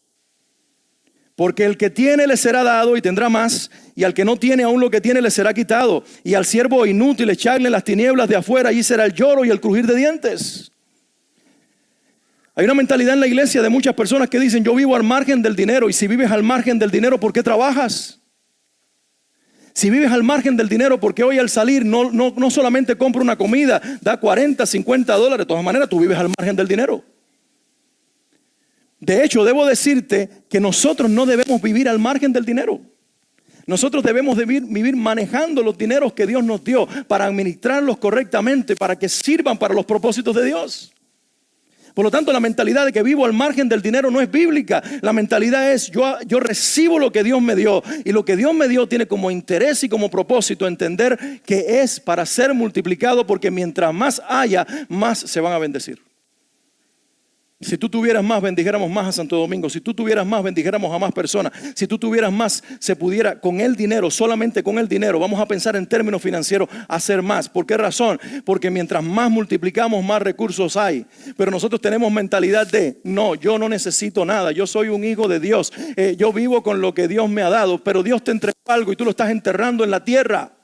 [SPEAKER 1] Porque el que tiene le será dado y tendrá más, y al que no tiene aún lo que tiene le será quitado. Y al siervo inútil echarle en las tinieblas de afuera, allí será el lloro y el crujir de dientes. Hay una mentalidad en la iglesia de muchas personas que dicen: yo vivo al margen del dinero. Y si vives al margen del dinero, ¿por qué trabajas? Si vives al margen del dinero, ¿por qué hoy al salir no solamente compra una comida, da 40, 50 dólares? De todas maneras, tú vives al margen del dinero. De hecho, debo decirte que nosotros no debemos vivir al margen del dinero. Nosotros debemos vivir manejando los dineros que Dios nos dio para administrarlos correctamente, para que sirvan para los propósitos de Dios. Por lo tanto, la mentalidad de que vivo al margen del dinero no es bíblica. La mentalidad es: yo recibo lo que Dios me dio, y lo que Dios me dio tiene como interés y como propósito entender que es para ser multiplicado, porque mientras más haya, más se van a bendecir. Si tú tuvieras más, bendijéramos más a Santo Domingo. Si tú tuvieras más, bendijéramos a más personas. Si tú tuvieras más, se pudiera con el dinero, solamente con el dinero, vamos a pensar en términos financieros, hacer más. ¿Por qué razón? Porque mientras más multiplicamos, más recursos hay. Pero nosotros tenemos mentalidad de: no, yo no necesito nada, yo soy un hijo de Dios, yo vivo con lo que Dios me ha dado. Pero Dios te entregó algo y tú lo estás enterrando en la tierra.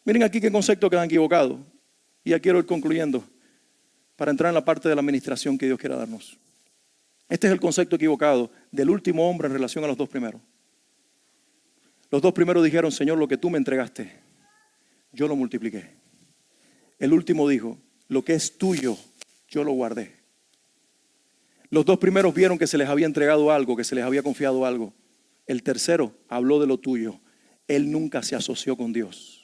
[SPEAKER 1] Miren aquí qué concepto quedan equivocados. Y ya quiero ir concluyendo, para entrar en la parte de la administración que Dios quiera darnos. Este es el concepto equivocado del último hombre en relación a los 2 primeros. Los 2 primeros dijeron: Señor, lo que tú me entregaste, yo lo multipliqué. El último dijo: lo que es tuyo, yo lo guardé. Los 2 primeros vieron que se les había entregado algo, que se les había confiado algo. El tercero habló de lo tuyo. Él nunca se asoció con Dios.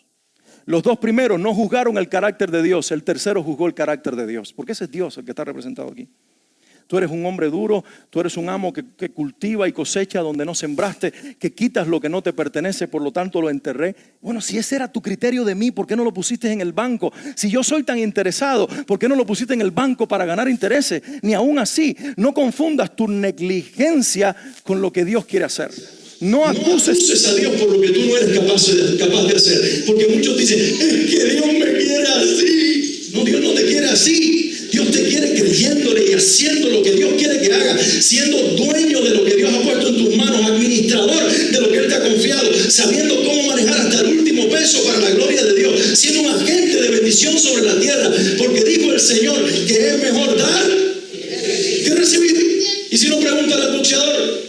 [SPEAKER 1] Los 2 primeros no juzgaron el carácter de Dios, el tercero juzgó el carácter de Dios. Porque ese es Dios el que está representado aquí. Tú eres un hombre duro, tú eres un amo que cultiva y cosecha donde no sembraste, que quitas lo que no te pertenece, por lo tanto lo enterré. Bueno, si ese era tu criterio de mí, ¿por qué no lo pusiste en el banco? Si yo soy tan interesado, ¿por qué no lo pusiste en el banco para ganar intereses? Ni aún así, no confundas tu negligencia con lo que Dios quiere hacer. No acuses
[SPEAKER 2] a Dios por lo que tú no eres capaz de hacer. Porque muchos dicen: es que Dios me quiere así. No, Dios no te quiere así. Dios te quiere creyéndole y haciendo lo que Dios quiere que haga, siendo dueño de lo que Dios ha puesto en tus manos, administrador de lo que Él te ha confiado, sabiendo cómo manejar hasta el último peso para la gloria de Dios, siendo un agente de bendición sobre la tierra. Porque dijo el Señor que es mejor dar que recibir. Y si no, pregúntale al boxeador: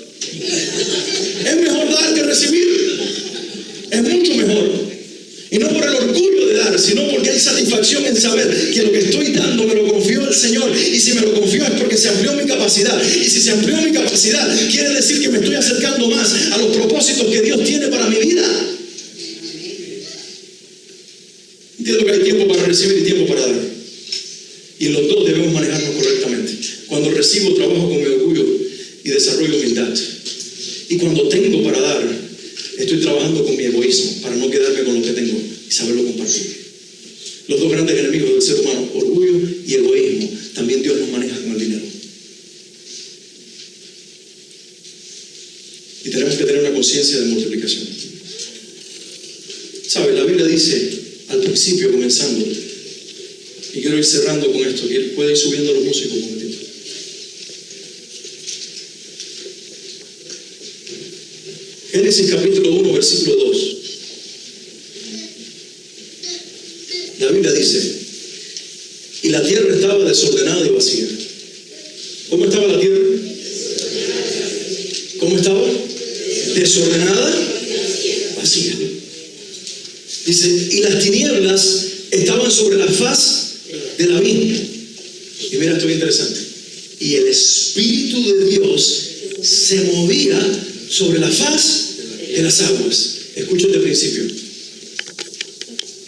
[SPEAKER 2] es mejor dar que recibir. Es mucho mejor. Y no por el orgullo de dar, sino porque hay satisfacción en saber que lo que estoy dando me lo confió el Señor. Y si me lo confió es porque se amplió mi capacidad. Y si se amplió mi capacidad, quiere decir que me estoy acercando más a los propósitos que Dios tiene para mi vida. Entiendo que hay tiempo para recibir y tiempo para dar. Y en los 2 debemos manejarnos correctamente. Cuando recibo, trabajo con mi orgullo y desarrollo humildad. Y cuando tengo para dar, estoy trabajando con mi egoísmo para no quedarme con lo que tengo y saberlo compartir. Los 2 grandes enemigos del ser humano, orgullo y egoísmo. También Dios nos maneja con el dinero. Y tenemos que tener una conciencia de multiplicación. ¿Sabe? La Biblia dice al principio, comenzando, y quiero ir cerrando con esto, que puede ir subiendo los músicos un momentito. Génesis capítulo 1, versículo 2. La Biblia dice: y la tierra estaba desordenada y vacía. ¿Cómo estaba la tierra? ¿Cómo estaba? Desordenada, vacía. Dice, y las tinieblas estaban sobre la faz del abismo. Y mira, esto es interesante. Y el Espíritu de Dios se movía sobre la faz de las aguas. Escucha este principio.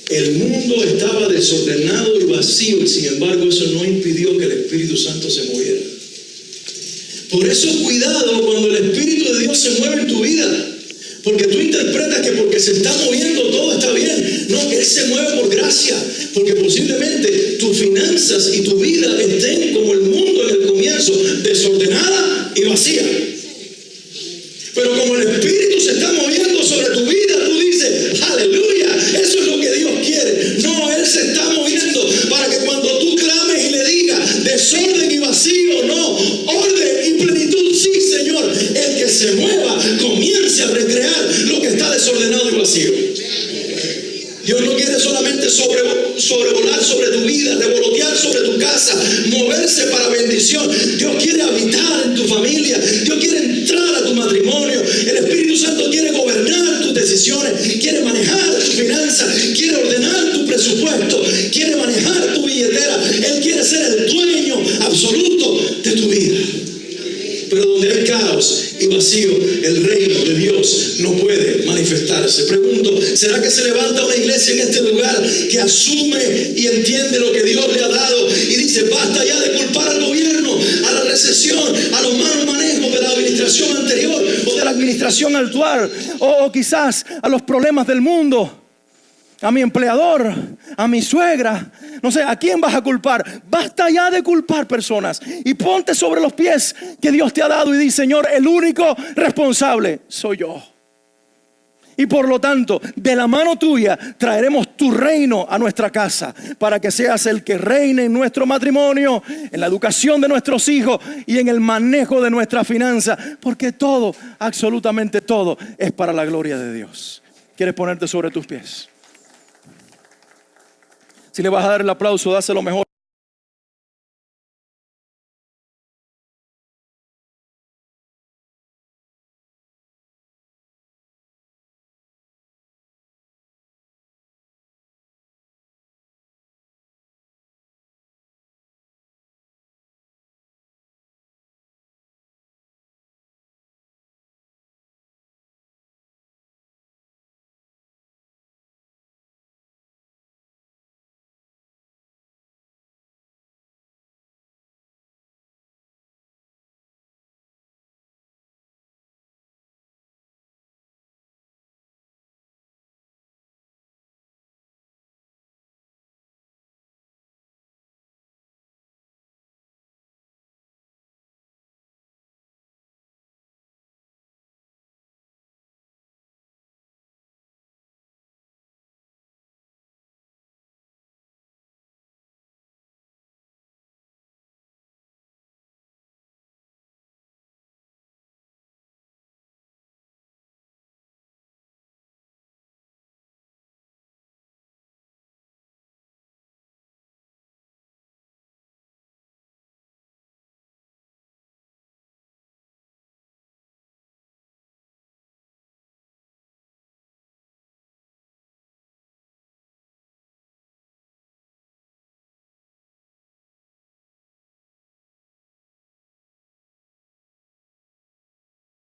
[SPEAKER 2] El mundo estaba desordenado y vacío, y sin embargo eso no impidió que el Espíritu Santo se moviera. Por eso cuidado cuando el Espíritu de Dios se mueve en tu vida, porque tú interpretas que porque se está moviendo todo está bien. No, que Él se mueve por gracia, porque posiblemente tus finanzas y tu vida estén como el mundo en el comienzo, desordenada y vacía. Pero como el Espíritu se está moviendo sobre tu vida, tú dices, aleluya, eso es lo que Dios quiere. No, Él se está moviendo para que cuando tú clames y le digas desorden y vacío, no, orden y plenitud, sí, Señor. El que se mueva comience a recrear lo que está desordenado y vacío. Dios no quiere solamente sobrevolar sobre tu vida, revolotear sobre tu casa, moverse para bendición. Dios quiere habitar en tu familia. Dios quiere entrar a tu matrimonio. El Espíritu Santo quiere gobernar tus decisiones, quiere manejar tus finanzas, quiere ordenar tu presupuesto, quiere manejar tu billetera. Él quiere ser el dueño absoluto de tu vida. Pero donde hay caos y vacío, el reino de Dios no puede manifestarse. Pregunto, ¿será que se levanta una iglesia en este lugar que asume y entiende lo que Dios le ha dado y dice, basta ya de culpar al gobierno, a la recesión, a los malos manejos de la administración anterior o de la administración actual, o quizás a los problemas del mundo, a mi empleador, a mi suegra? No sé, ¿a quién vas a culpar? Basta ya de culpar personas y ponte sobre los pies que Dios te ha dado y di, Señor, el único responsable soy yo. Y por lo tanto, de la mano tuya traeremos tu reino a nuestra casa para que seas el que reine en nuestro matrimonio, en la educación de nuestros hijos y en el manejo de nuestra finanza, porque todo, absolutamente todo, es para la gloria de Dios. ¿Quieres ponerte sobre tus pies? Si le vas a dar el aplauso, dáselo mejor.